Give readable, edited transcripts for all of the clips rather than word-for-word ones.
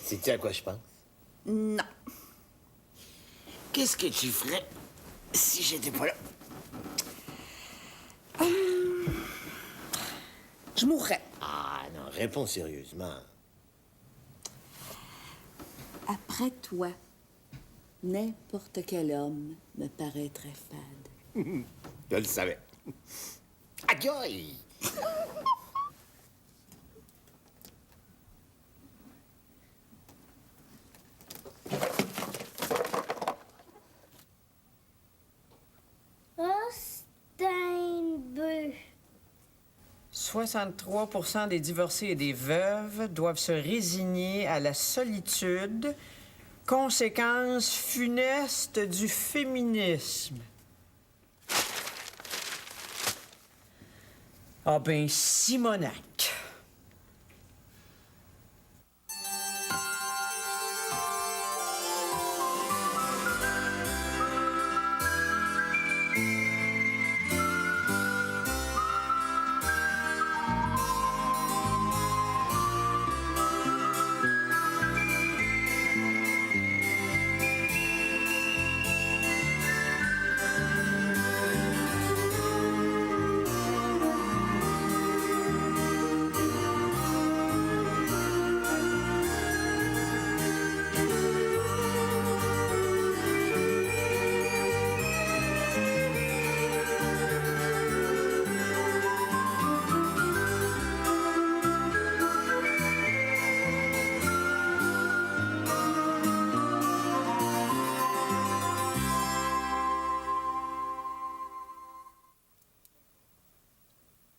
Sais-tu à quoi je pense? Non. Qu'est-ce que tu ferais si j'étais pas là? Je mourrais. Ah non, réponds sérieusement. Après toi, n'importe quel homme me paraîtrait fade. Je le savais. Aïe! Ah, c'est un bœuf. 63% des divorcés et des veuves doivent se résigner à la solitude, conséquence funeste du féminisme. Ah ben, Simonac.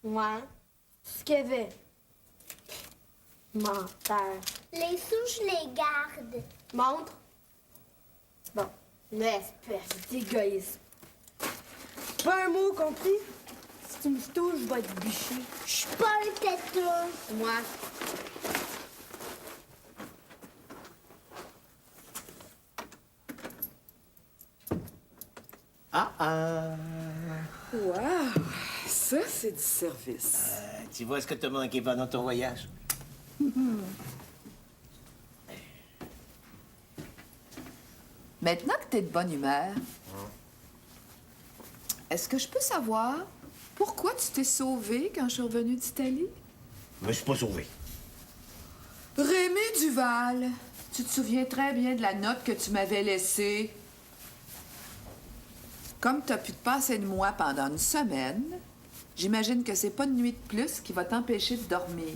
Ouais. Ce qu'il y avait. Menteur. Les sous, je les garde. Montre. Bon. L'espèce d'égoïsme. Pas un mot compris? Si tu me touches, je vais te bûcher. Je suis pas un têteux. Moi. Wow! Ça, c'est du service. Tu vois ce que t'as manqué pendant ton voyage? Maintenant que t'es de bonne humeur, est-ce que je peux savoir pourquoi tu t'es sauvé quand je suis revenue d'Italie? Je me suis pas sauvé. Rémi Duval, tu te souviens très bien de la note que tu m'avais laissée. Comme t'as pu te passer de moi pendant une semaine, j'imagine que c'est pas une nuit de plus qui va t'empêcher de dormir.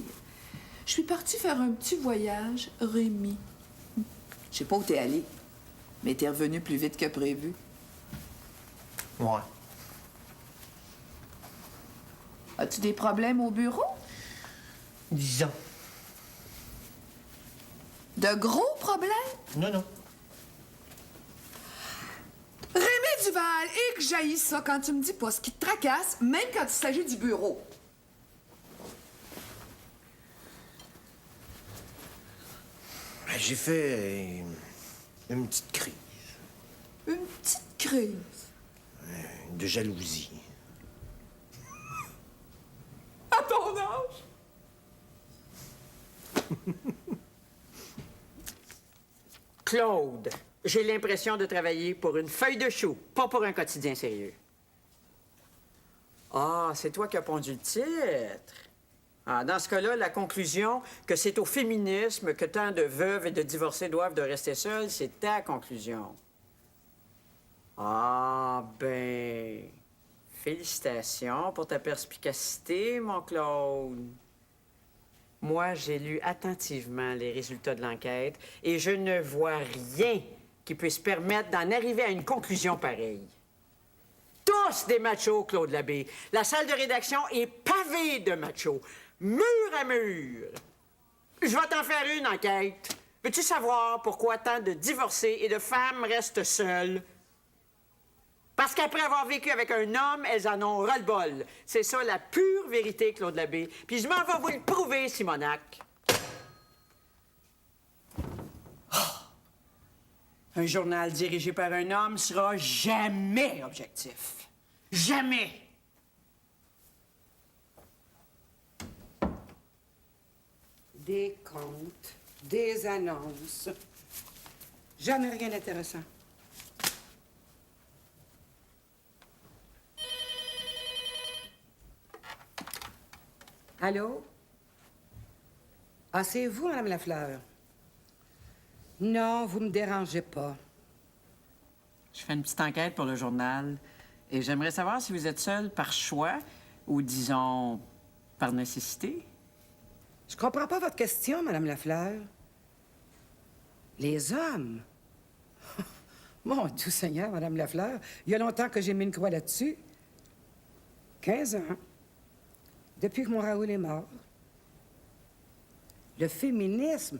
Je suis partie faire un petit voyage, Rémi. Je sais pas où t'es allé, mais t'es revenu plus vite que prévu. Ouais. As-tu des problèmes au bureau? Disons. De gros problèmes? Non, non. Rémi Duval, et que j'haïs ça quand tu me dis pas ce qui te tracasse, même quand il s'agit du bureau. J'ai fait une petite crise Une petite crise. de jalousie. À ton âge? Claude, j'ai l'impression de travailler pour une feuille de chou, pas pour un quotidien sérieux. Ah, c'est toi qui as pondu le titre. Ah, dans ce cas-là, la conclusion que c'est au féminisme que tant de veuves et de divorcés doivent de rester seuls, c'est ta conclusion. Ah, ben... Félicitations pour ta perspicacité, mon Claude. Moi, j'ai lu attentivement les résultats de l'enquête et je ne vois rien qui puisse permettre d'en arriver à une conclusion pareille. Tous des machos, Claude Labbé. La salle de rédaction est pavée de machos, mur à mur. Je vais t'en faire une enquête. Veux-tu savoir pourquoi tant de divorcés et de femmes restent seules? Parce qu'après avoir vécu avec un homme, elles en ont ras-le-bol. C'est ça la pure vérité, Claude Labbé. Puis je m'en vais vous le prouver, Simonac. Un journal dirigé par un homme sera jamais objectif. Jamais. Des comptes, des annonces. Jamais rien d'intéressant. Allô? Ah, c'est vous, Madame Lafleur? Non, vous me dérangez pas. Je fais une petite enquête pour le journal et j'aimerais savoir si vous êtes seul par choix ou, disons, par nécessité. Je comprends pas votre question, Madame Lafleur. Les hommes? Mon Dieu Seigneur, Madame Lafleur, il y a longtemps que j'ai mis une croix là-dessus. 15 ans. Depuis que mon Raoul est mort. Le féminisme?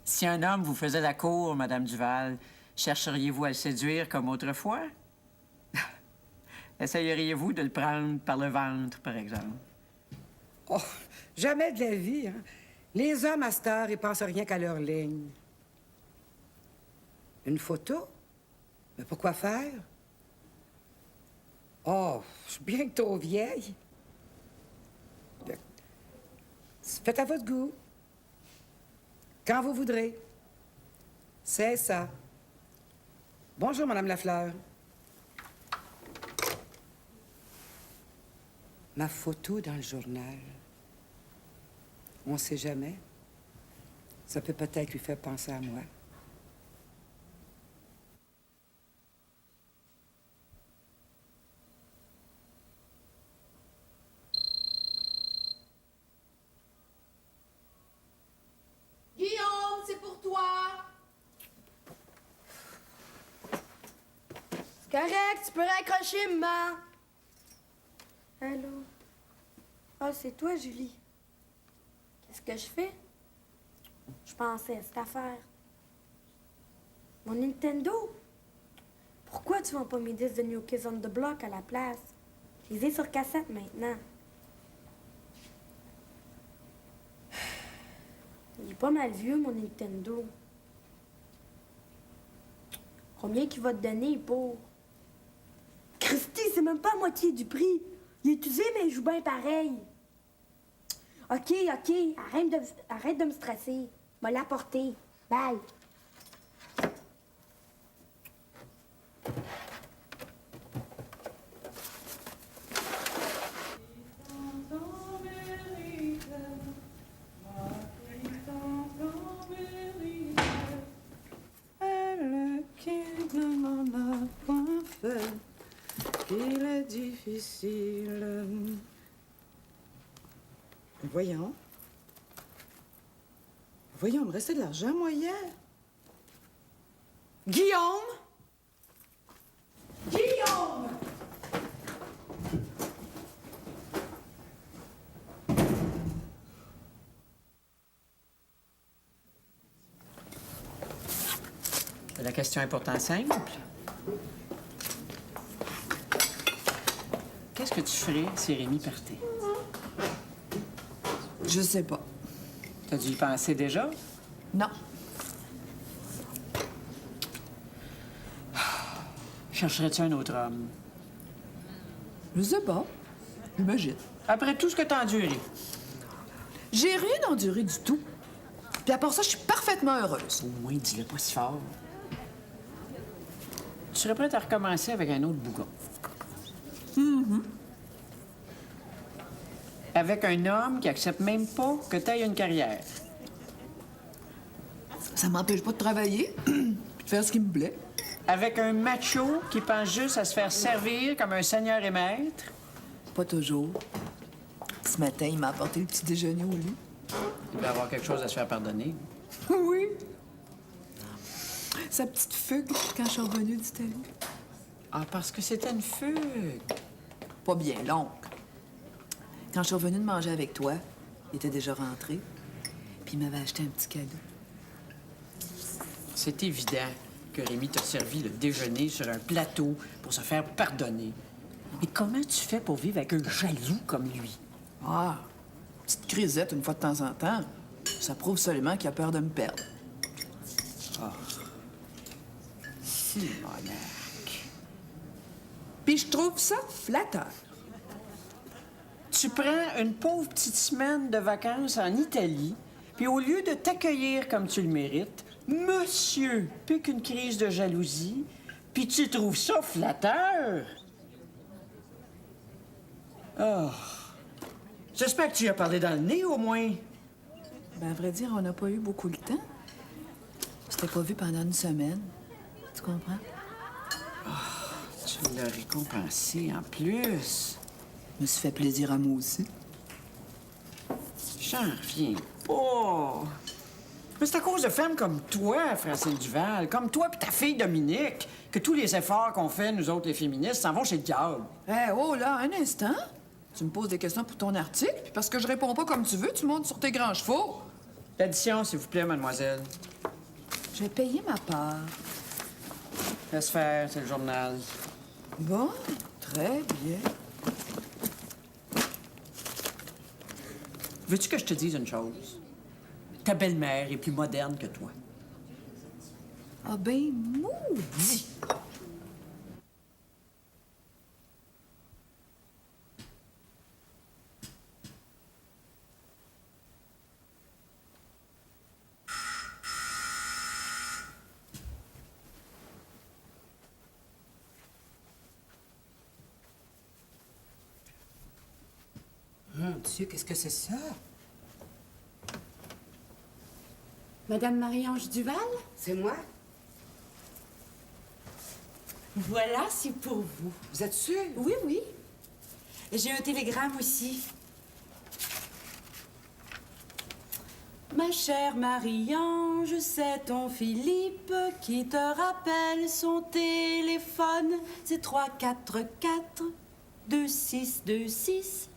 Si un homme vous faisait la cour, Madame Duval, chercheriez-vous à le séduire comme autrefois? Essayeriez-vous de le prendre par le ventre, par exemple? Oh, jamais de la vie, hein? Les hommes, à cette heure, ils pensent rien qu'à leur ligne. Une photo? Mais pourquoi faire? Oh, je suis bien trop vieille. Faites à votre goût. Quand vous voudrez. C'est ça. Bonjour, Madame Lafleur. Ma photo dans le journal. On ne sait jamais. Ça peut peut-être lui faire penser à moi. Guillaume, c'est pour toi! C'est correct, tu peux raccrocher, maman. Allô? Ah, c'est toi, Julie. Qu'est-ce que je fais? Je pensais à cette affaire. Mon Nintendo? Pourquoi tu vends pas mes disques de New Kids on the Block à la place? Je les ai sur cassette maintenant. Il est pas mal vieux, mon Nintendo. Combien qu'il va te donner pour? Christy, c'est même pas à moitié du prix. Il est usé, mais il joue bien pareil. OK, arrête de me stresser. Va l'apporter. Bye. Elle qui ne m'en a point fait, il est difficile. Voyons. Voyons, il me restait de l'argent, moi, hier. Guillaume! Guillaume! La question est pourtant simple. Qu'est-ce que tu ferais si Rémi partait? Je sais pas. T'as dû y penser déjà? Non. Chercherais-tu un autre homme? Je sais pas. J'imagine. Après tout ce que t'as enduré. J'ai rien enduré du tout. Puis à part ça, je suis parfaitement heureuse. Au moins, dis-le pas si fort. Tu serais prête à recommencer avec un autre bougon. Avec un homme qui accepte même pas que tu aies une carrière. Ça m'empêche pas de travailler, puis de faire ce qui me plaît. Avec un macho qui pense juste à se faire servir comme un seigneur et maître. Pas toujours. Ce matin, il m'a apporté le petit déjeuner au lit. Il peut avoir quelque chose à se faire pardonner. Oui. Sa petite fugue quand je suis revenue d'Italie. Ah, parce que c'était une fugue. Pas bien longue. Quand je suis revenue de manger avec toi, il était déjà rentré, puis il m'avait acheté un petit cadeau. C'est évident que Rémi t'a servi le déjeuner sur un plateau pour se faire pardonner. Mais comment tu fais pour vivre avec un jaloux comme lui? Ah, petite crisette une fois de temps en temps. Ça prouve seulement qu'il a peur de me perdre. Simonac. Puis je trouve ça flatteur. tu prends une pauvre petite semaine de vacances en Italie, puis au lieu de t'accueillir comme tu le mérites, monsieur pique une crise de jalousie, puis tu trouves ça flatteur? Oh. J'espère que tu y as parlé dans le nez, au moins. Ben, à vrai dire, on n'a pas eu beaucoup le temps. On s'était pas vu pendant une semaine. Tu comprends? Tu l'as récompensé en plus. Je me suis fait plaisir à moi aussi. J'en reviens pas. Mais c'est à cause de femmes comme toi, Francine Duval, comme toi puis ta fille Dominique, que tous les efforts qu'on fait, nous autres les féministes, s'en vont chez le diable. Eh, oh là, un instant. Tu me poses des questions pour ton article, puis parce que je réponds pas comme tu veux, tu montes sur tes grands chevaux. L'addition, s'il vous plaît, mademoiselle. Je vais payer ma part. Laisse faire, c'est le journal. Bon, très bien. Veux-tu que je te dise une chose? Ta belle-mère est plus moderne que toi. Ah ben, maudit! Mon Dieu, qu'est-ce que c'est ça? Madame Marie-Ange Duval? C'est moi? Voilà, c'est pour vous. Vous êtes sûre? Oui, oui. J'ai un télégramme aussi. Ma chère Marie-Ange, c'est ton Philippe qui te rappelle son téléphone. C'est 344-2626.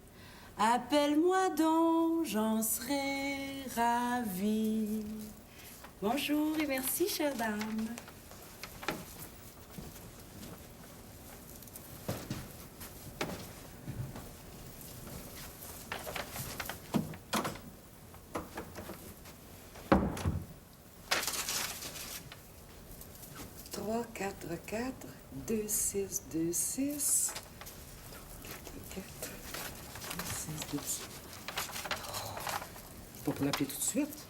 Appelle-moi donc, j'en serai ravie. Bonjour et merci, chère dame. Trois, quatre, 2, 6, 2, 6. 4, 2, 6, 2, 6. C'est pas pour l'appeler tout de suite.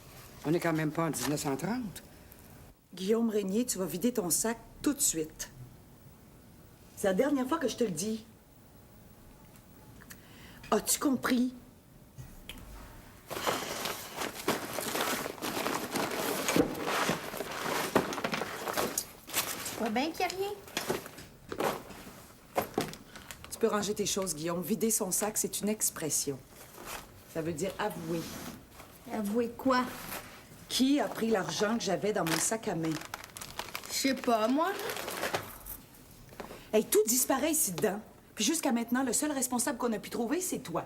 On n'est quand même pas en 1930. Guillaume Régnier, tu vas vider ton sac tout de suite. C'est la dernière fois que je te le dis. As-tu compris? Pas bien qu'il n'y a rien. Tu peux ranger tes choses, Guillaume. Vider son sac, c'est une expression. Ça veut dire avouer. Avouez quoi? Qui a pris l'argent que j'avais dans mon sac à main? Je sais pas, moi. Hey, tout disparaît ici dedans. Puis jusqu'à maintenant, le seul responsable qu'on a pu trouver, c'est toi.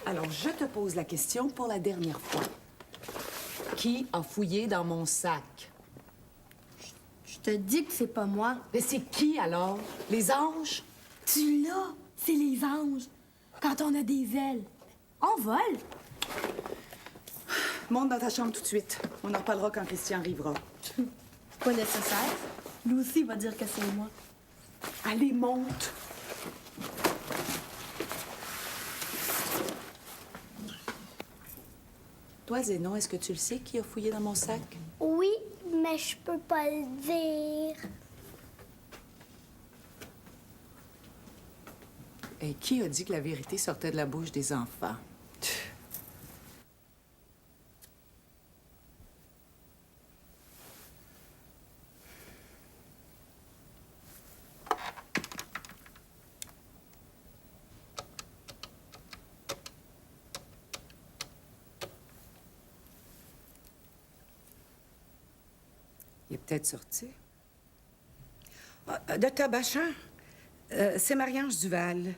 Alors, je te pose la question pour la dernière fois. Qui a fouillé dans mon sac? Je te dis que c'est pas moi. Mais c'est qui, alors? Les anges? Tu l'as, c'est les anges. Quand on a des ailes, on vole. Monte dans ta chambre tout de suite. On en reparlera quand Christian arrivera. Pas nécessaire. Lui aussi, il va dire que c'est moi. Allez, monte! Toi, Zénon, est-ce que tu le sais qui a fouillé dans mon sac? Oui, mais je peux pas le dire. Et qui a dit que la vérité sortait de la bouche des enfants? Il est peut-être sorti. Ah, Docteur Bachin, c'est Marie-Ange Duval.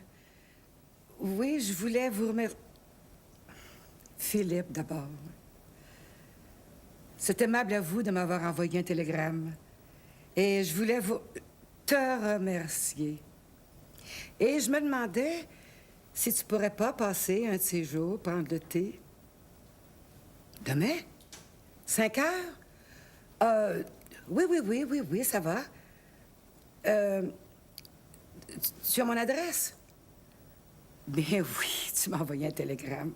Oui, je voulais vous remercier. Philippe, d'abord. C'est aimable à vous de m'avoir envoyé un télégramme. Et je voulais te remercier. Et je me demandais si tu pourrais pas passer un de ces jours, prendre le thé. Demain? 5 heures? Oui, ça va. Tu as mon adresse? Bien oui, tu m'as envoyé un télégramme.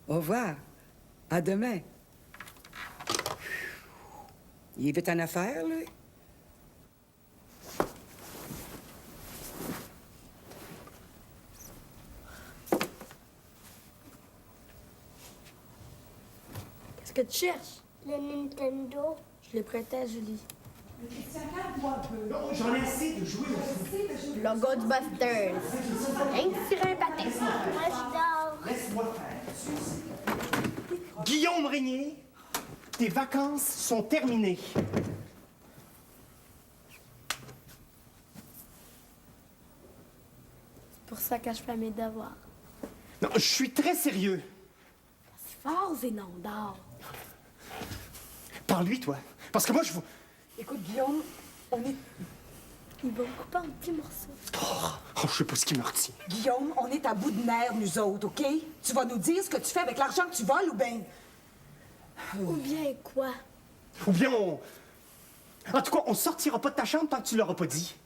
Au revoir. À demain. Il est vite en affaire, lui? Qu'est-ce que tu cherches? Le Nintendo. Je l'ai prêté à Julie. Non, j'en ai assez de jouer. Le Ghostbusters. Rien que tirer un patin. Moi, je dors. Laisse-moi faire. Guillaume Régnier, tes vacances sont terminées. C'est pour ça que je fais mes devoirs. Non, je suis très sérieux. C'est fort, Zénon, dors. Parle-lui, toi. Parce que moi, je vous... Écoute, Guillaume, on est... Il va me couper en petits morceaux. Oh, je sais pas ce qui me retient. Guillaume, on est à bout de nerfs, nous autres, OK? Tu vas nous dire ce que tu fais avec l'argent que tu voles ou bien... Ou bien quoi? Ou bien on... En tout cas, on sortira pas de ta chambre tant que tu l'auras pas dit.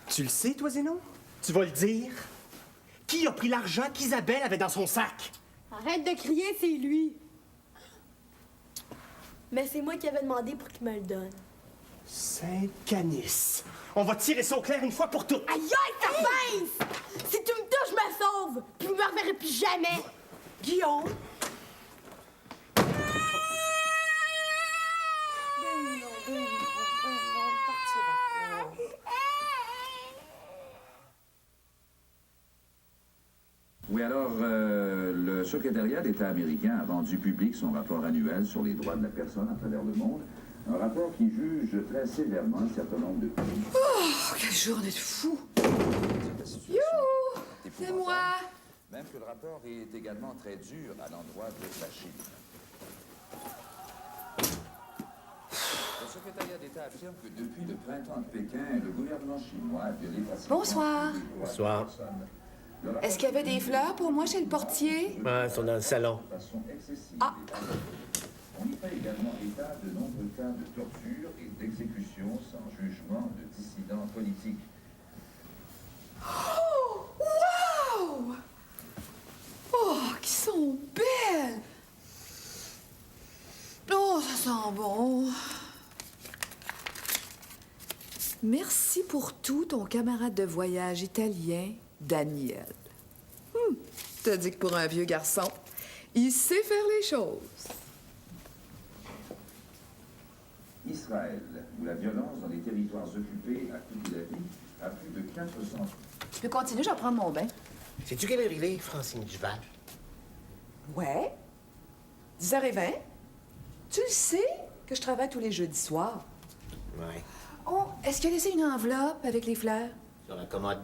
Tu le sais, toi, Zénon? Tu vas le dire? Qui a pris l'argent qu'Isabelle avait dans son sac? Arrête de crier, c'est lui. Mais c'est moi qui avais demandé pour qu'il me le donne. Saint-Canis. On va tirer ça au clair une fois pour toutes. Aïe, aïe, ta pince! Si tu me touches, je me sauve! Puis je me reverrai plus jamais! Guillaume! Oui, alors, le secrétariat d'État américain a rendu public son rapport annuel sur les droits de la personne à travers le monde. Un rapport qui juge très sévèrement un certain nombre de pays. Oh, quelle journée de fou! Youhou! C'est moi! Même que le rapport est également très dur à l'endroit de la Chine. Le secrétariat d'État affirme que depuis le printemps de Pékin, le gouvernement chinois a violé facilement... Bonsoir. Bonsoir. Est-ce qu'il y avait des fleurs pour moi chez le portier? Ah, elles sont dans le salon. De façon excessive. Ah. On y fait également état de nombreux cas de torture et d'exécution sans jugement de dissidents politiques. Oh! Wow! Oh, qui sont belles! Oh, ça sent bon. Merci pour tout, ton camarade de voyage italien, Daniel. T'as dit que pour un vieux garçon, il sait faire les choses. Israël, où la violence dans les territoires occupés a coûté la vie à plus de 400... Je peux continuer, je vais prendre mon bain. Sais-tu quelle heure il est, Francine Duval? Ouais? 10h20? Tu le sais que je travaille tous les jeudis soirs. Ouais, Oh, est-ce qu'il a laissé une enveloppe avec les fleurs? sur la commode.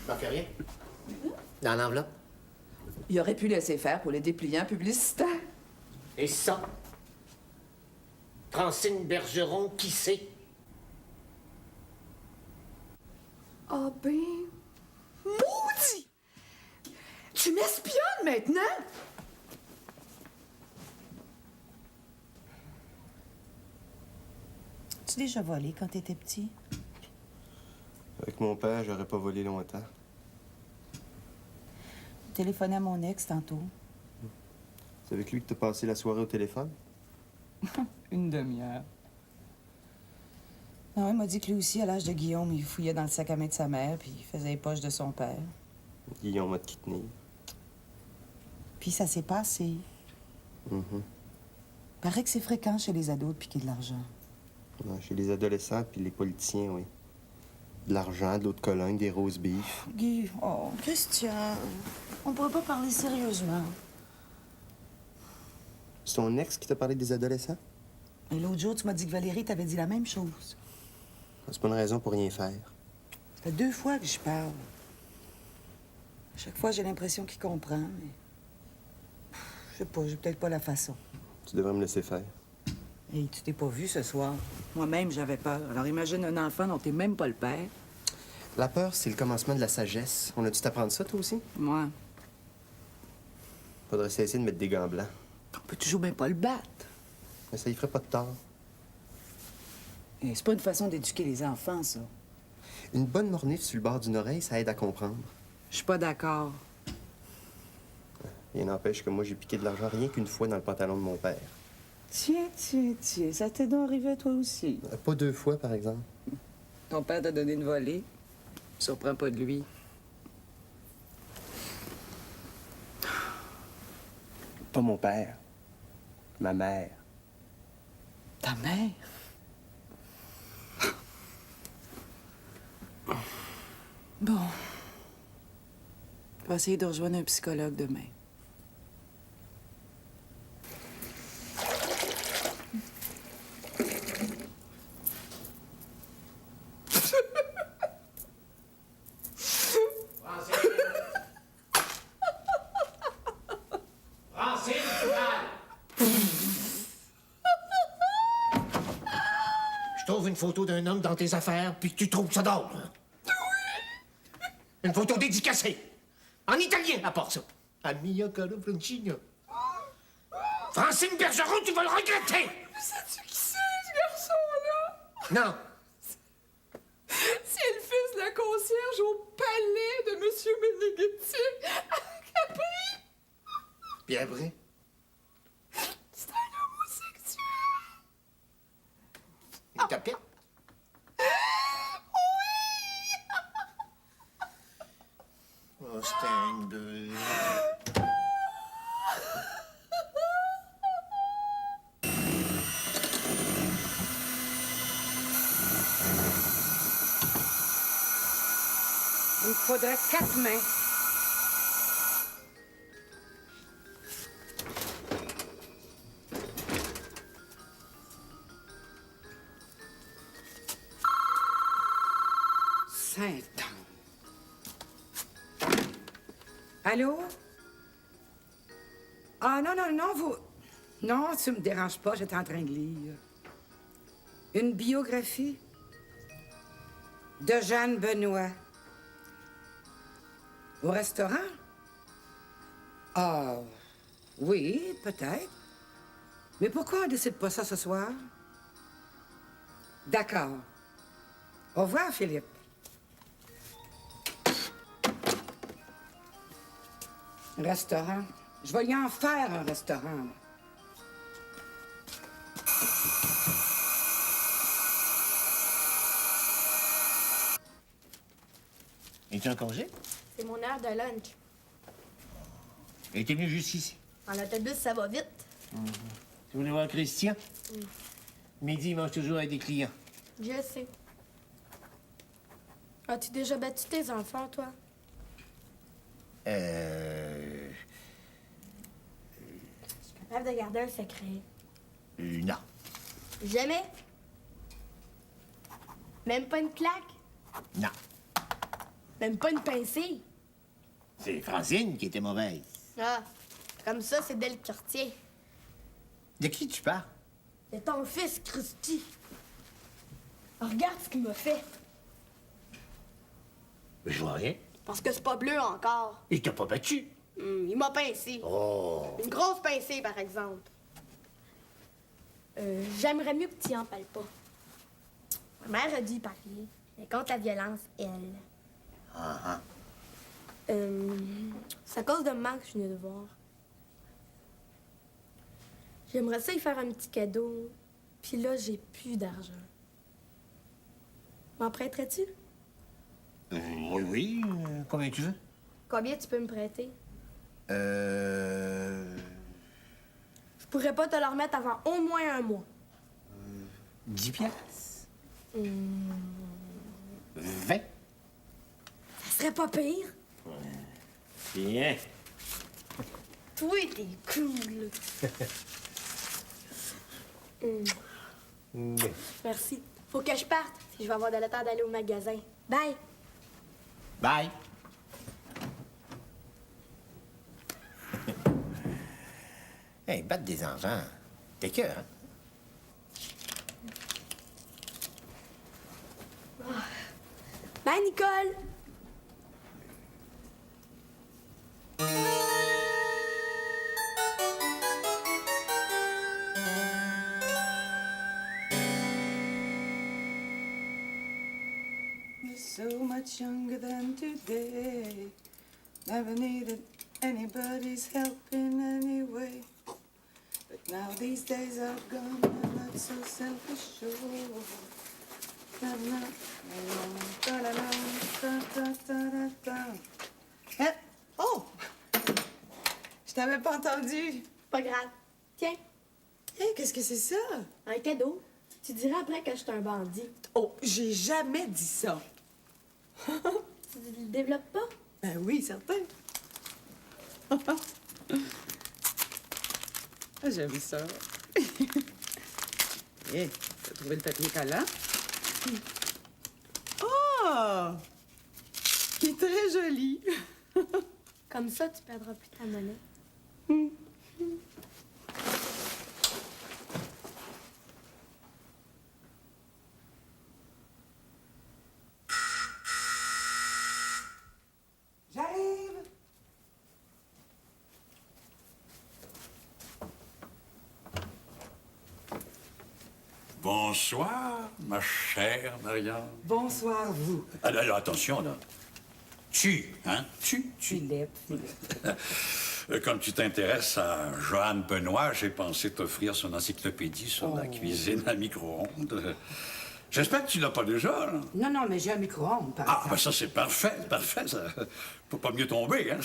T'en fais rien? Dans l'enveloppe? Il aurait pu laisser faire pour les dépliants publicitaires. Et ça? Francine Bergeron, qui c'est? Ah ben... Maudit! Tu m'espionnes maintenant? As-tu déjà volé quand t'étais petit? Avec mon père, j'aurais pas volé longtemps. Je téléphonais à mon ex tantôt. C'est avec lui que t'as passé la soirée au téléphone? Une demi-heure. Non, il m'a dit que lui aussi, à l'âge de Guillaume, il fouillait dans le sac à main de sa mère, puis il faisait les poches de son père. Guillaume m'a de qui tenir. Puis ça s'est passé. Paraît que c'est fréquent chez les ados de piquer de l'argent. Ouais, chez les adolescents puis les politiciens, oui. De l'argent, de l'eau de Cologne, des rose beef. Guy, oh, Christian, on pourrait pas parler sérieusement. C'est ton ex qui t'a parlé des adolescents? Et l'autre jour, tu m'as dit que Valérie t'avait dit la même chose. C'est pas une raison pour rien faire. Ça fait 2 fois que je parle. À chaque fois, j'ai l'impression qu'il comprend, mais Je sais pas, j'ai peut-être pas la façon. Tu devrais me laisser faire. Hey, tu t'es pas vu ce soir. Moi-même, j'avais peur. Alors imagine un enfant dont t'es même pas le père. La peur, c'est le commencement de la sagesse. On a-tu t'apprendre ça, toi aussi? Moi, Faudrait cesser de mettre des gants blancs. on peut toujours même pas le battre. Mais ça y ferait pas de tort. Et c'est pas une façon d'éduquer les enfants, ça. Une bonne mornif sur le bord d'une oreille, ça aide à comprendre. Je suis pas d'accord. Rien n'empêche que moi, j'ai piqué de l'argent rien qu'une fois dans le pantalon de mon père. Tiens, ça t'est donc arrivé à toi aussi. Pas 2 fois, par exemple. Ton père t'a donné une volée. Surprends pas de lui. Pas mon père. Ma mère. Ta mère? Bon. Je vais essayer de rejoindre un psychologue demain. Je trouve une photo d'un homme dans tes affaires, puis tu trouves ça drôle. Hein? Oui! Une photo dédicacée. En italien, à part ça. A mia cara Francina. Francine Bergeron, tu vas le regretter! Sais-tu qui c'est, ce garçon-là? Non. C'est le fils de la concierge au palais de M. Meneghetti à Capri. Puis après? C'est un homosexuel. Il tapette? Oh, c'était une bulle. Il me faudrait 4 mains. Saint-Anne. Allô? Ah, non, vous... Non, tu me déranges pas, j'étais en train de lire. Une biographie de Jeanne Benoît. Au restaurant? Ah, oui, peut-être. Mais pourquoi on décide pas ça ce soir? D'accord. Au revoir, Philippe. Restaurant. Je vais y en faire un restaurant. Es-tu en congé? C'est mon heure de lunch. Et t'es venu juste ici. En autobus, ça va vite. Tu voulais voir Christian? Midi, il mange toujours avec des clients. Je sais. As-tu déjà battu tes enfants, toi? Capable de garder un secret? Non. Jamais? Même pas une claque? Non. Même pas une pincée? C'est Francine qui était mauvaise. Ah, comme ça, c'est Del Quartier. De qui tu parles? C'est ton fils, Christy. Regarde ce qu'il m'a fait. Je vois rien. Parce que c'est pas bleu encore. Il t'a pas battu. Il m'a pincé. Oh. Une grosse pincée, par exemple. J'aimerais mieux que tu en parles pas. Ma mère a dû y parler. Mais contre la violence, elle. C'est à cause de Marc que je venais de voir. J'aimerais ça y faire un petit cadeau. Puis là, j'ai plus d'argent. M'en prêterais-tu? Oui. Combien tu veux? Combien tu peux me prêter? Euh... Je pourrais pas te le remettre avant au moins un mois. 10 piastres. 20. Ça serait pas pire? Bien. Toi, t'es cool. Merci. Faut que je parte. Si je vais avoir de la temps d'aller au magasin. Bye. Bye. Hey, battre des enfants, t'es cœur, hein? Bye, Nicole! You're so much younger than today. Never needed anybody's help in any way. But now these days are gone, I'm not so self-assured. Hein? Oh! Je t'avais pas entendu. Pas grave. Tiens, Hé, qu'est-ce que c'est ça? un cadeau. Tu diras après que je suis un bandit. Oh, j'ai jamais dit ça. Tu le développes pas? Ben oui, certain. Ah, j'aime ça. Hé, t'as trouvé le papier collant? Oh! Il est très joli. Comme ça, tu perdras plus ta monnaie. J'arrive! Bonsoir, ma chère Marianne. Bonsoir, vous. Alors, attention, là. Tu, hein? Tu. Philippe. Comme tu t'intéresses à Joanne Benoît, j'ai pensé t'offrir son encyclopédie sur la cuisine à micro-ondes. J'espère que tu l'as pas déjà, là. Non, non, mais j'ai un micro-ondes, par Ah, exemple. ben ça, c'est parfait, parfait. Ça peut pas mieux tomber, hein?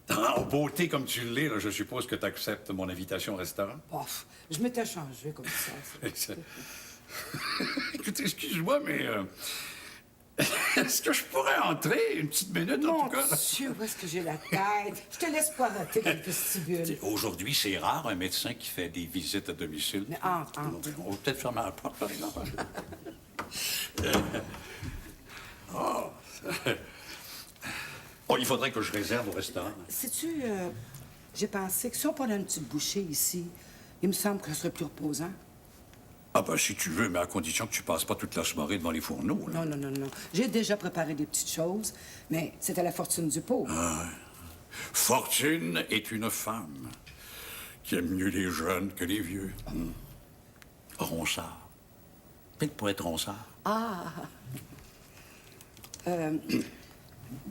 En beauté comme tu l'es, là, je suppose que tu acceptes mon invitation au restaurant. Bof, je m'étais changé comme ça. Écoute, excuse-moi, mais est-ce que je pourrais entrer une petite minute, en Mon tout cas? Dieu, où est-ce que j'ai la tête? Je te laisse pas rater dans le vestibule. Aujourd'hui, c'est rare un médecin qui fait des visites à domicile. Mais entre. On va peut-être fermer la porte, par exemple. Oh, il faudrait que je réserve au restaurant. Sais-tu, j'ai pensé que si on prenait une petite bouchée ici, il me semble que ce serait plus reposant. Ah ben, si tu veux, mais à condition que tu passes pas toute la soirée devant les fourneaux, là. Non, non, non, non. J'ai déjà préparé des petites choses, mais c'était la fortune du pauvre. Fortune est une femme qui aime mieux les jeunes que les vieux. Ronsard. Peut-être pour être ronsard. Ah!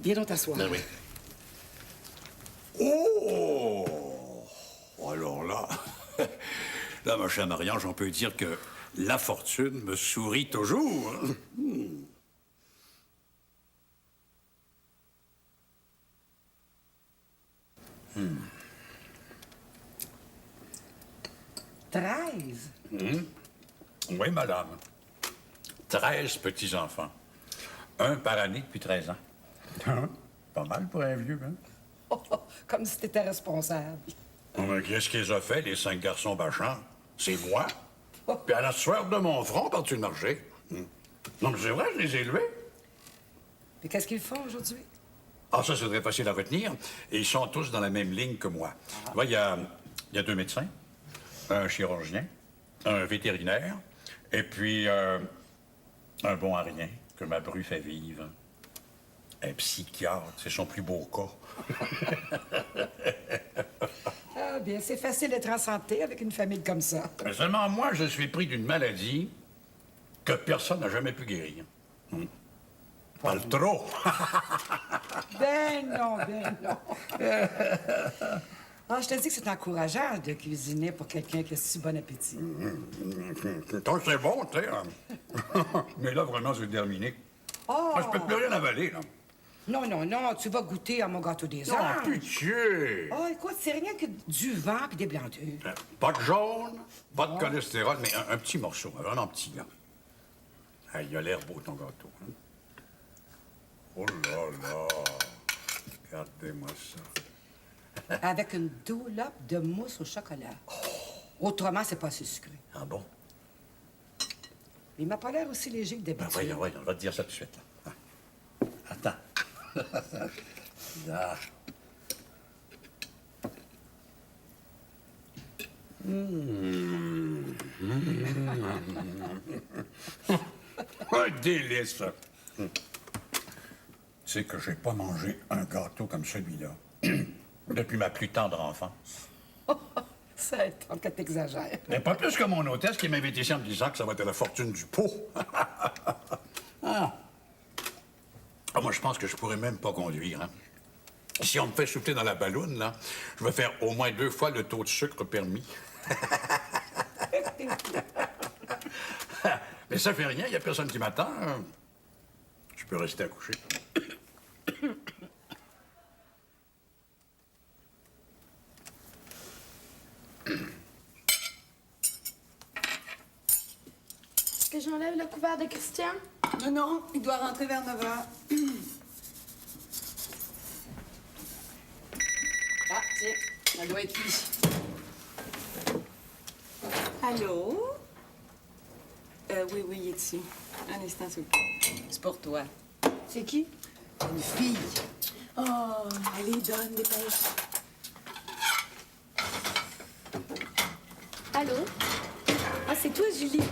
Viens donc t'asseoir. Ben oui. Oh! Alors là, là, ma chère Marianne, j'en peux dire que la fortune me sourit toujours. Hmm. 13? Oui, madame. 13 petits-enfants. Un par année depuis 13 ans. Pas mal pour un vieux, hein? Comme si t'étais responsable. Oh, mais qu'est-ce qu'ils ont fait, les 5 garçons bachants? C'est moi. Puis à la sueur de mon front, par-dessus le marché. Non, mais c'est vrai, je les ai élevés. Mais qu'est-ce qu'ils font aujourd'hui? Ah, ça, c'est très facile à retenir. Et ils sont tous dans la même ligne que moi. Tu vois, il y a 2 médecins, un chirurgien, un vétérinaire, et puis un bon à rien que ma bru fait vivre. Un psychiatre, c'est son plus beau cas. Ah, bien, c'est facile d'être en santé avec une famille comme ça. Mais seulement moi, je suis pris d'une maladie que personne n'a jamais pu guérir. Pas le trop. Ben non, ben non. Ah, je te dis que c'est encourageant de cuisiner pour quelqu'un qui a si bon appétit. Toi, c'est bon, tu sais. Hein. Mais là, vraiment, c'est terminé. Oh! Moi, je peux plus rien avaler, là. Non, non, non, tu vas goûter à mon gâteau des Non, anges. pitié! Oh, écoute, c'est rien que du vent et des blancs d'œufs. Pas de jaune, pas de cholestérol, mais un petit morceau, vraiment petit, là. Ah, il a l'air beau, ton gâteau. Hein? Oh là là! Regardez-moi ça. Avec une dollop de mousse au chocolat. Autrement, c'est pas assez sucré. Ah bon? Il m'a pas l'air aussi léger que Ben d'habitude. voyons, on va te dire ça tout de suite. Là. Attends. Là. Un délice, ça. Tu sais que j'ai pas mangé un gâteau comme celui-là depuis ma plus tendre enfance. Ça étonne que t'exagères. Mais pas plus que mon hôtesse qui m'invite ici en me disant que ça va être la fortune du pot. Ah, moi, je pense que je pourrais même pas conduire. Hein. Si on me fait souffler dans la balloune, là, je vais faire au moins 2 fois le taux de sucre permis. Mais ça fait rien, il n'y a personne qui m'attend. Je peux rester accouché. Est-ce que j'enlève le couvert de Christian? Non, non, il doit rentrer vers 9 h. Ah, tiens, ça doit être lui. Allô? Oui, il est ici. Un instant, s'il vous plaît. C'est pour toi. C'est qui? Une fille. Oh, allez, donne, dépêche. Allô? Ah, c'est toi, Julie.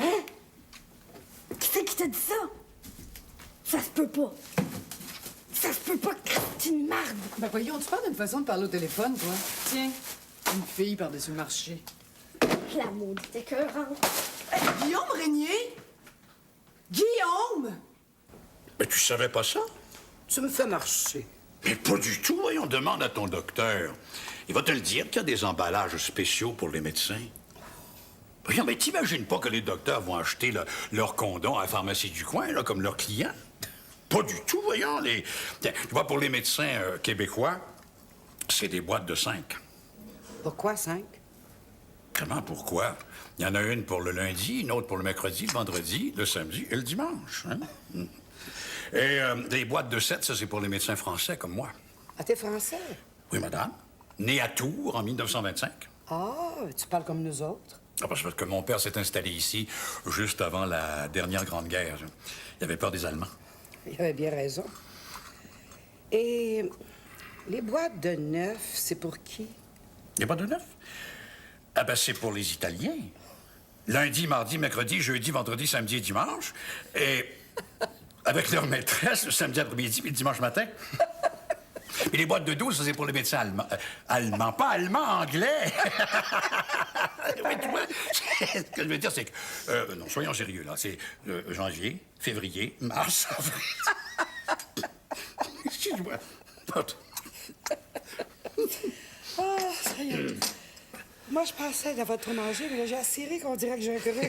Hein? Qui c'est qui t'a dit ça? Ça se peut pas. Ça se peut pas que c'est une marde. Ben voyons, tu parles d'une façon de parler au téléphone, toi. Tiens, une fille par-dessus le marché. La maudite écœurante. Guillaume Régnier? Guillaume! Mais tu savais pas ça? Tu me fais marcher. Mais pas du tout, voyons, demande à ton docteur. Il va te le dire qu'il y a des emballages spéciaux pour les médecins. Voyons, mais t'imagines pas que les docteurs vont acheter leurs condoms à la pharmacie du coin, là, comme leurs clients? Pas du tout, voyons. Tiens, tu vois, pour les médecins québécois, c'est des boîtes de 5. Pourquoi 5? Comment, pourquoi? Il y en a une pour le lundi, une autre pour le mercredi, le vendredi, le samedi et le dimanche. Hein? Et des boîtes de 7, ça, c'est pour les médecins français comme moi. Ah, t'es français? Oui, madame. Né à Tours en 1925. Ah, tu parles comme nous autres. Ah, parce que mon père s'est installé ici juste avant la dernière Grande Guerre. Il avait peur des Allemands. Il avait bien raison. Et les boîtes de 9, c'est pour qui? Les boîtes de 9? Ah ben, c'est pour les Italiens. Lundi, mardi, mercredi, jeudi, vendredi, samedi et dimanche. Et avec leur maîtresse, le samedi après-midi puis le dimanche matin. Et les boîtes de 12, ça, c'est pour les médecins allemands. Allemands, pas allemands, anglais. Oui, tu vois, ce que je veux dire, c'est que... non, soyons sérieux, là. C'est janvier, février, mars, avril. Excuse-moi. Ah, ça y est. Moi, je pensais d'avoir trop mangé, mais là, j'ai assez ri qu'on dirait que j'ai un creux.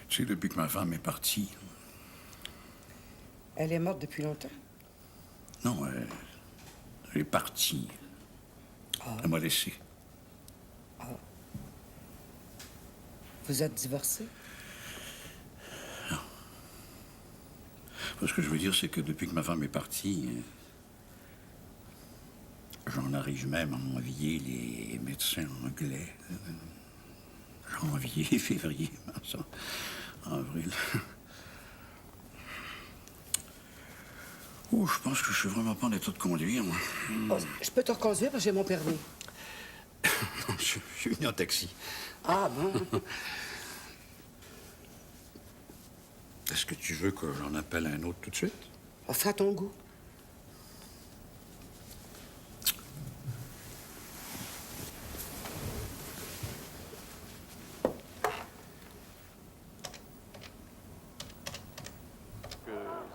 Tu sais, depuis que ma femme est partie... Elle est morte depuis longtemps? Non, elle est partie. Ah. Elle m'a laissé. Ah. Vous êtes divorcé? Non. Ce que je veux dire, c'est que depuis que ma femme est partie, j'en arrive même à envier les médecins anglais. Janvier, février, mars, avril. Oh, je pense que je suis vraiment pas en état de conduire, moi. Oh, je peux te reconduire parce que j'ai mon permis. Non, je suis venu en taxi. Ah, bon? Est-ce que tu veux que j'en appelle un autre tout de suite? Fais à ton goût.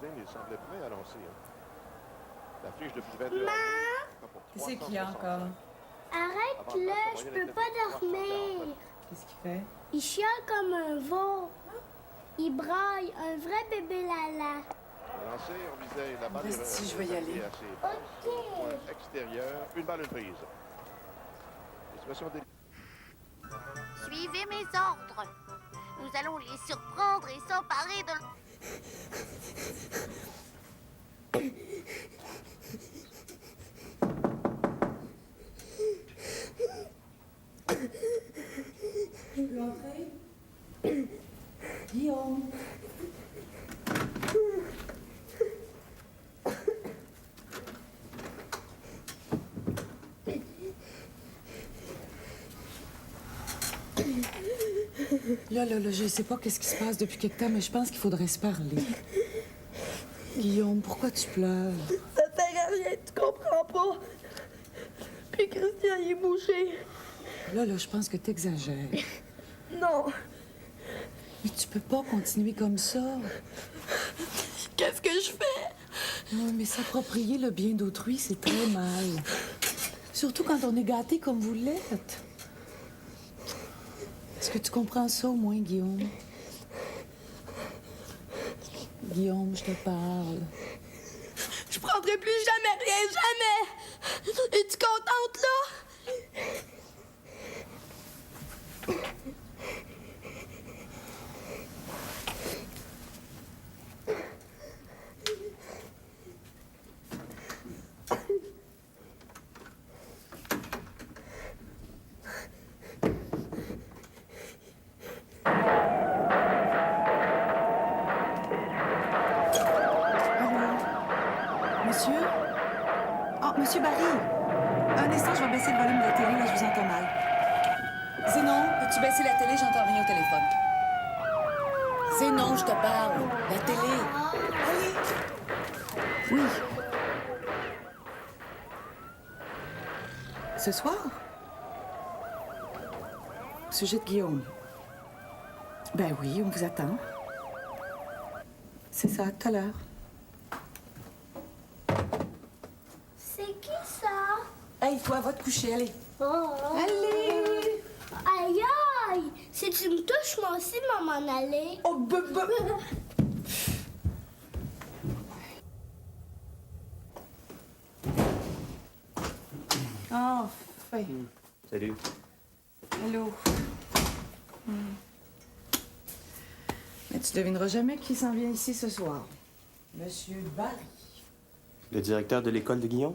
Il semblait prêt à lancer. La fiche depuis 22 heures. Qui c'est qu'il y a encore? Arrête-le, je peux pas dormir. Qu'est-ce qu'il fait? Il chiale comme un veau. Il braille, un vrai bébé Lala. Lancé, on visait la balle. Reste, je vais y aller. OK. Extérieur, une balle, une prise. Situation Suivez mes ordres. Nous allons les surprendre et s'emparer de... Je peux entrer? Guillaume? Là, je sais pas qu'est-ce qui se passe depuis quelque temps, mais je pense qu'il faudrait se parler. Guillaume, pourquoi tu pleures? Ça sert à rien, tu comprends pas. Puis Christian, il est bouché. Là, je pense que t'exagères. Non. Mais tu peux pas continuer comme ça. Qu'est-ce que je fais? Non, mais s'approprier le bien d'autrui, c'est très mal. Surtout quand on est gâté comme vous l'êtes. Est-ce que tu comprends ça au moins, Guillaume? Guillaume, je te parle. Je prendrai plus jamais rien, jamais! Es-tu contente, là? Monsieur? Oh, Monsieur Barry! Un instant, je vais baisser le volume de la télé, là, je vous entends mal. Zénon, peux-tu baisser la télé? J'entends rien au téléphone. Zénon, je te parle. La télé. Allez! Oui. Ce soir? Au sujet de Guillaume. Ben oui, on vous attend. C'est ça, tout à l'heure. C'est qui ça? Hey, toi, va te coucher, allez. Oh. Allez! Aïe, aïe! Si tu me touches, moi aussi, maman, m'en aller. Oh, Enfin. Salut. Allô. Mais tu devineras jamais qui s'en vient ici ce soir. Monsieur Barry. Le directeur de l'école de Guillaume?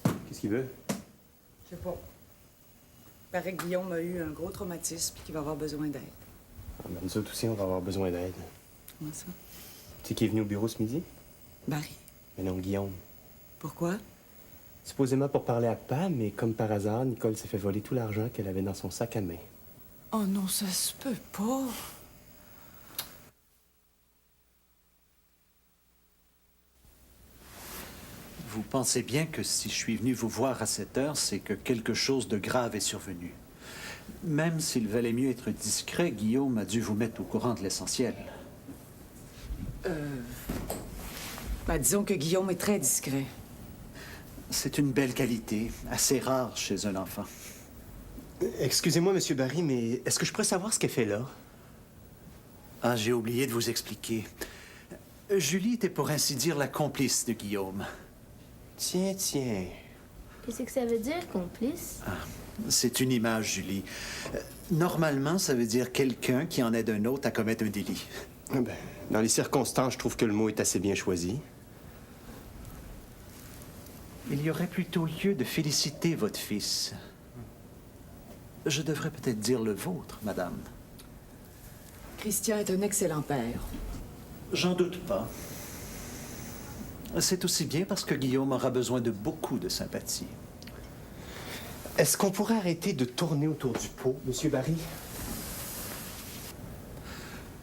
Qu'est-ce qu'il veut? Je sais pas. Il paraît que Guillaume a eu un gros traumatisme et qu'il va avoir besoin d'aide. Ah, ben, nous autres aussi, on va avoir besoin d'aide. Comment ça? Tu sais qui est venu au bureau ce midi? Barry. Mais non, Guillaume. Pourquoi? Supposément pour parler à Pam, mais comme par hasard, Nicole s'est fait voler tout l'argent qu'elle avait dans son sac à main. Oh non, ça se peut pas. Vous pensez bien que si je suis venu vous voir à cette heure, c'est que quelque chose de grave est survenu. Même s'il valait mieux être discret, Guillaume a dû vous mettre au courant de l'essentiel. Ben, disons que Guillaume est très discret. C'est une belle qualité, assez rare chez un enfant. Excusez-moi, Monsieur Barry, mais est-ce que je pourrais savoir ce qu'elle fait là? Ah, j'ai oublié de vous expliquer. Julie était pour ainsi dire la complice de Guillaume. Tiens. Qu'est-ce que ça veut dire, complice? Ah, c'est une image, Julie. Normalement, ça veut dire quelqu'un qui en aide un autre à commettre un délit. Ben, dans les circonstances, je trouve que le mot est assez bien choisi. Il y aurait plutôt lieu de féliciter votre fils. Je devrais peut-être dire le vôtre, madame. Christian est un excellent père. J'en doute pas. C'est aussi bien parce que Guillaume aura besoin de beaucoup de sympathie. Est-ce qu'on pourrait arrêter de tourner autour du pot, Monsieur Barry?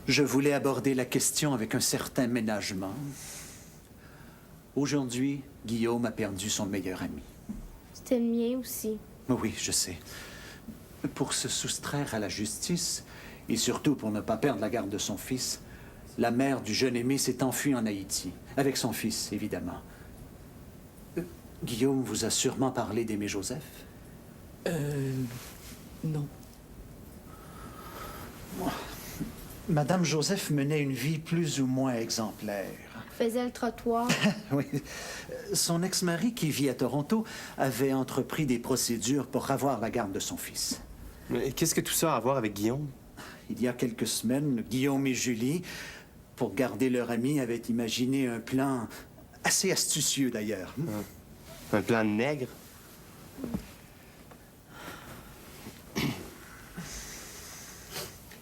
Je voulais aborder la question avec un certain ménagement. Aujourd'hui, Guillaume a perdu son meilleur ami. C'était le mien aussi. Oui, je sais. Pour se soustraire à la justice, et surtout pour ne pas perdre la garde de son fils, la mère du jeune aimé s'est enfuie en Haïti, avec son fils, évidemment. Guillaume vous a sûrement parlé d'Aimé Joseph? Non. Madame Joseph menait une vie plus ou moins exemplaire. Faisait le trottoir. Oui. Son ex-mari, qui vit à Toronto, avait entrepris des procédures pour avoir la garde de son fils. Mais qu'est-ce que tout ça a à voir avec Guillaume? Il y a quelques semaines, Guillaume et Julie, pour garder leur ami, avaient imaginé un plan assez astucieux, d'ailleurs. Un plan de nègre?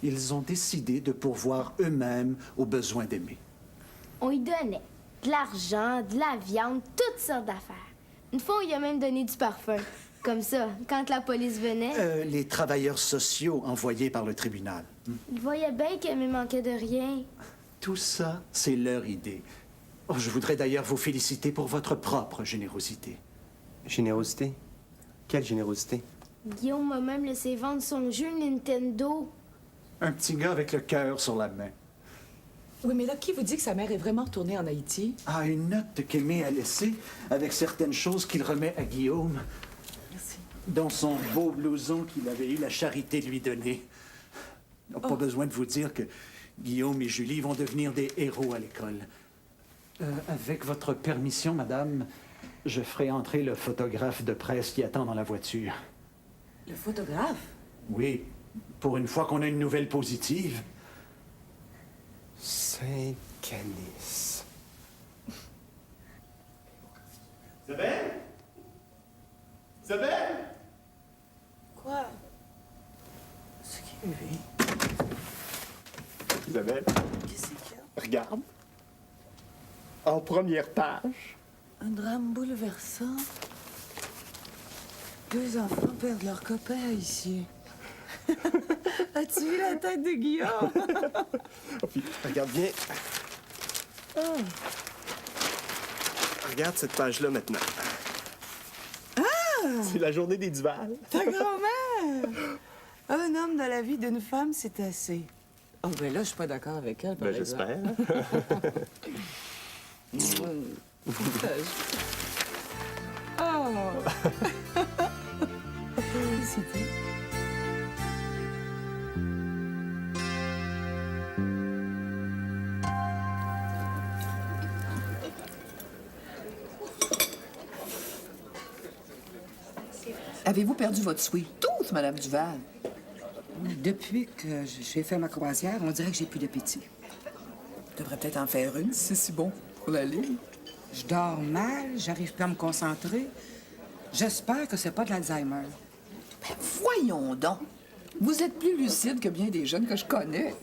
Ils ont décidé de pourvoir eux-mêmes aux besoins d'Aimé. On lui donnait de l'argent, de la viande, toutes sortes d'affaires. Une fois, on lui a même donné du parfum. Comme ça, quand la police venait, Les travailleurs sociaux envoyés par le tribunal. ils voyaient bien qu'elle me manquait de rien. Tout ça, c'est leur idée. Oh, je voudrais d'ailleurs vous féliciter pour votre propre générosité. Générosité? Quelle générosité? Guillaume m'a même laissé vendre son jeu Nintendo. Un petit gars avec le cœur sur la main. Oui, mais là, qui vous dit que sa mère est vraiment retournée en Haïti? Ah, une note qu'Aimé a laissée avec certaines choses qu'il remet à Guillaume. Merci. Dans son beau blouson qu'il avait eu la charité de lui donner. Pas besoin de vous dire que Guillaume et Julie vont devenir des héros à l'école. Avec votre permission, madame, je ferai entrer le photographe de presse qui attend dans la voiture. Le photographe? Oui, pour une fois qu'on a une nouvelle positive. Saint-Canis. Isabelle? Isabelle? Quoi? Ce qui est arrivé. Isabelle? Qu'est-ce qu'il y a? Regarde. En première page. Un drame bouleversant. 2 enfants perdent leur copain ici. As-tu vu la tête de Guillaume? Oh, puis, regarde bien. Oh. Regarde cette page-là maintenant. Ah! C'est la journée des Duval. Ta grand-mère! Un homme dans la vie d'une femme, c'est assez. Oh, ben là, je suis pas d'accord avec elle, par exemple. J'espère. Oh! C'était... Avez-vous perdu votre sweet tooth, Madame Duval? Depuis que j'ai fait ma croisière, on dirait que j'ai plus d'appétit. Je devrais peut-être en faire une, si c'est si bon pour la ligne. Je dors mal, j'arrive pas à me concentrer. J'espère que c'est pas de l'Alzheimer. Ben, voyons donc. Vous êtes plus lucide que bien des jeunes que je connais.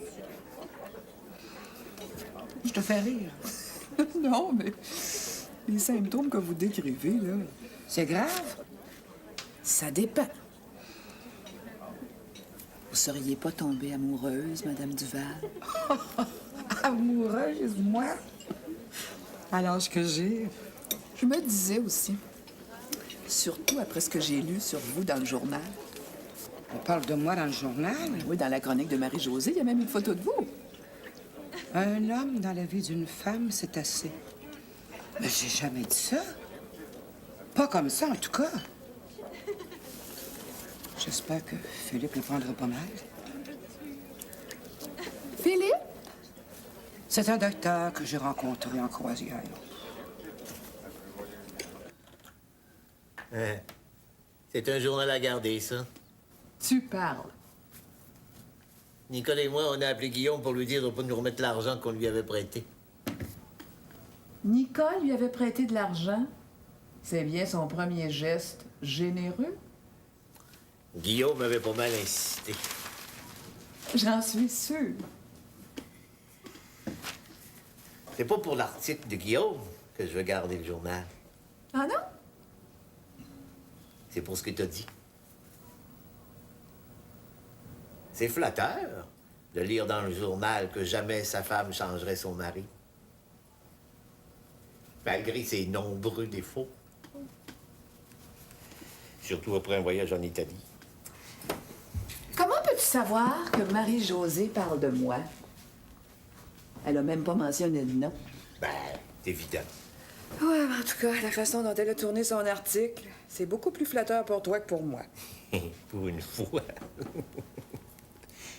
Je te fais rire. Non, mais les symptômes que vous décrivez, là... C'est grave? Ça dépend. Vous seriez pas tombée amoureuse, Madame Duval? Amoureuse, moi? À l'âge que j'ai. Je me disais aussi. Surtout après ce que j'ai lu sur vous dans le journal. On parle de moi dans le journal? Oui, dans la chronique de Marie-Josée, il y a même une photo de vous. Un homme dans la vie d'une femme, c'est assez. Mais j'ai jamais dit ça. Pas comme ça, en tout cas. J'espère que Philippe le prendra pas mal. Philippe? C'est un docteur que j'ai rencontré en croisière. C'est un journal à garder, ça. Tu parles. Nicole et moi, on a appelé Guillaume pour lui dire de ne pas nous remettre l'argent qu'on lui avait prêté. Nicole lui avait prêté de l'argent. C'est bien son premier geste généreux. Guillaume avait pas mal insisté. J'en suis sûre. C'est pas pour l'article de Guillaume que je veux garder le journal. Ah non? C'est pour ce que t'as dit. C'est flatteur de lire dans le journal que jamais sa femme changerait son mari. Malgré ses nombreux défauts. Surtout après un voyage en Italie. Comment peux-tu savoir que Marie-Josée parle de moi? Elle a même pas mentionné de nom. Ben, c'est évident. Ouais, mais en tout cas, la façon dont elle a tourné son article, c'est beaucoup plus flatteur pour toi que pour moi. Pour une fois.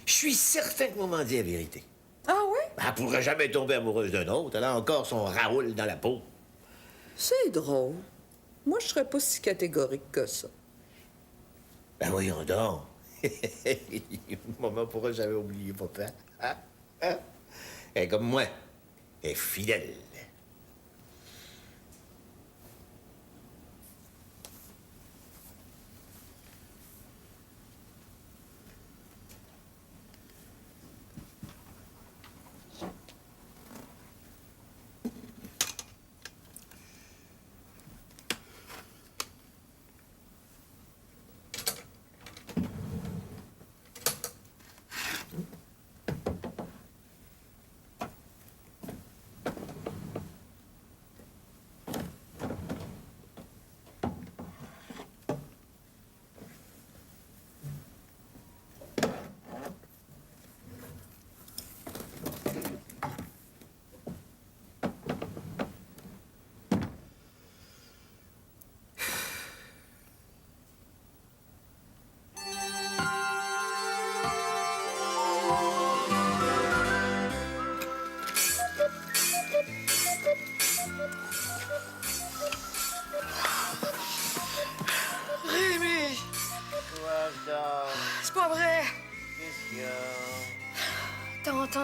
Je suis certain que maman dit la vérité. Ah oui? Elle pourrait jamais tomber amoureuse d'un autre. Elle a encore son Raoul dans la peau. C'est drôle. Moi, je serais pas si catégorique que ça. Ben voyons donc. Maman pourra jamais oublier papa. Hein? Hein? Elle est comme moi. Elle est fidèle.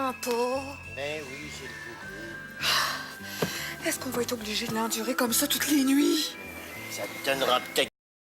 vraiment pas. Ben oui, c'est le Est-ce qu'on va être obligé de l'endurer comme ça toutes les nuits? Ça te donnera peut-être